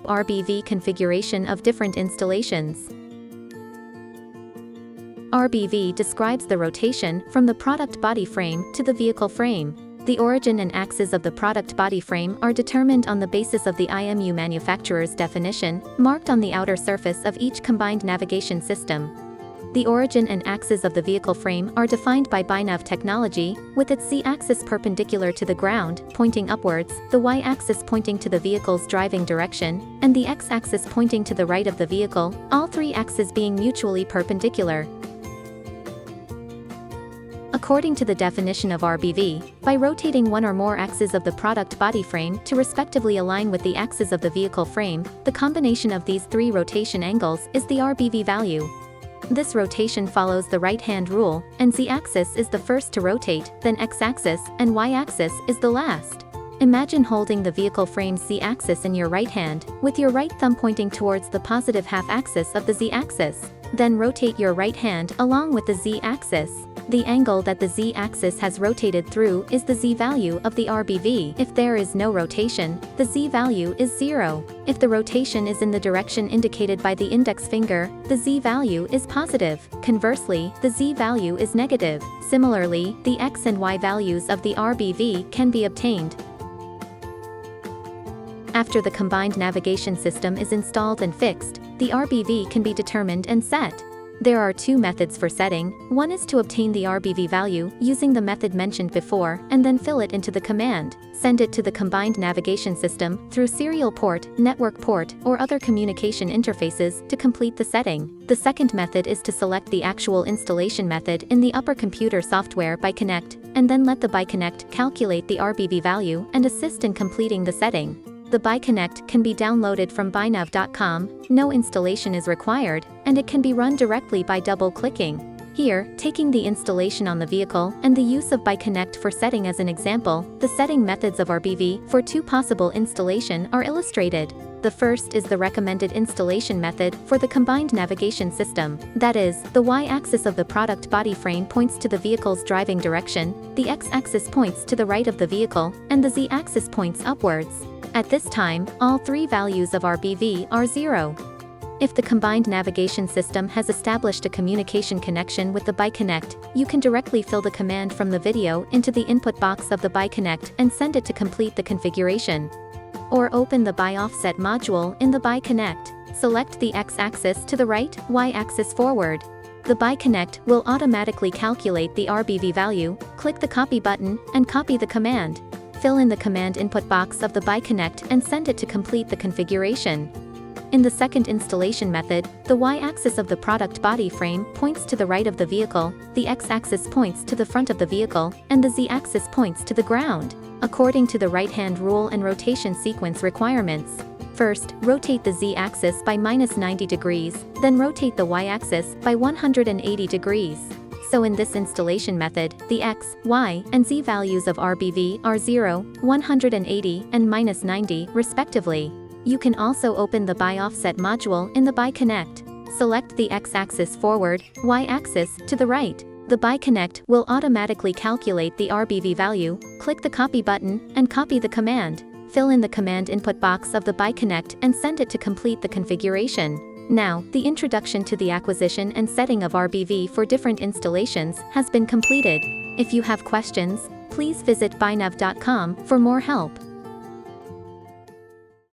RBV configuration of different installations. RBV describes the rotation from the product body frame to the vehicle frame. The origin and axis of the product body frame are determined on the basis of the IMU manufacturer's definition, marked on the outer surface of each combined navigation system. The origin and axis of the vehicle frame are defined by Bynav technology, with its Z-axis perpendicular to the ground, pointing upwards, the Y-axis pointing to the vehicle's driving direction, and the X-axis pointing to the right of the vehicle, all three axes being mutually perpendicular. According to the definition of RBV, by rotating one or more axes of the product body frame to respectively align with the axis of the vehicle frame, the combination of these three rotation angles is the RBV value. This rotation follows the right-hand rule, and Z-axis is the first to rotate, then X-axis, and Y-axis is the last. Imagine holding the vehicle frame's Z-axis in your right hand, with your right thumb pointing towards the positive half-axis of the Z-axis. Then rotate your right hand along with the Z-axis. The angle that the Z-axis has rotated through is the Z-value of the RBV. If there is no rotation, the Z-value is 0. If the rotation is in the direction indicated by the index finger, the Z-value is positive. Conversely, the Z-value is negative. Similarly, the X and Y values of the RBV can be obtained. After the combined navigation system is installed and fixed, the RBV can be determined and set. There are two methods for setting. One is to obtain the RBV value using the method mentioned before and then fill it into the command. Send it to the combined navigation system through serial port, network port, or other communication interfaces to complete the setting. The second method is to select the actual installation method in the upper computer software Byconnect, and then let the Byconnect calculate the RBV value and assist in completing the setting. The Byconnect can be downloaded from Bynav.com, no installation is required, and it can be run directly by double-clicking. Here, taking the installation on the vehicle and the use of Byconnect for setting as an example, the setting methods of RBV for two possible installation are illustrated. The first is the recommended installation method for the combined navigation system. That is, the Y-axis of the product body frame points to the vehicle's driving direction, the X-axis points to the right of the vehicle, and the Z-axis points upwards. At this time, all three values of RBV are 0. If the combined navigation system has established a communication connection with the Byconnect, you can directly fill the command from the video into the input box of the Byconnect and send it to complete the configuration. Or open the ByOffset module in the Byconnect. Select the X-axis to the right, Y-axis forward. The Byconnect will automatically calculate the RBV value. Click the copy button and copy the command. Fill in the command input box of the Byconnect and send it to complete the configuration. In the second installation method, the Y-axis of the product body frame points to the right of the vehicle, the X-axis points to the front of the vehicle, and the Z-axis points to the ground, according to the right-hand rule and rotation sequence requirements. First, rotate the Z-axis by -90 degrees, then rotate the Y-axis by 180 degrees. So in this installation method, the X, Y, and Z values of RBV are 0, 180, and -90, respectively. You can also open the ByOffset module in the Byconnect. Select the X-axis forward, Y-axis to the right. The Byconnect will automatically calculate the RBV value. Click the copy button and copy the command. Fill in the command input box of the Byconnect and send it to complete the configuration. Now, the introduction to the acquisition and setting of RBV for different installations has been completed. If you have questions, please visit Bynav.com for more help.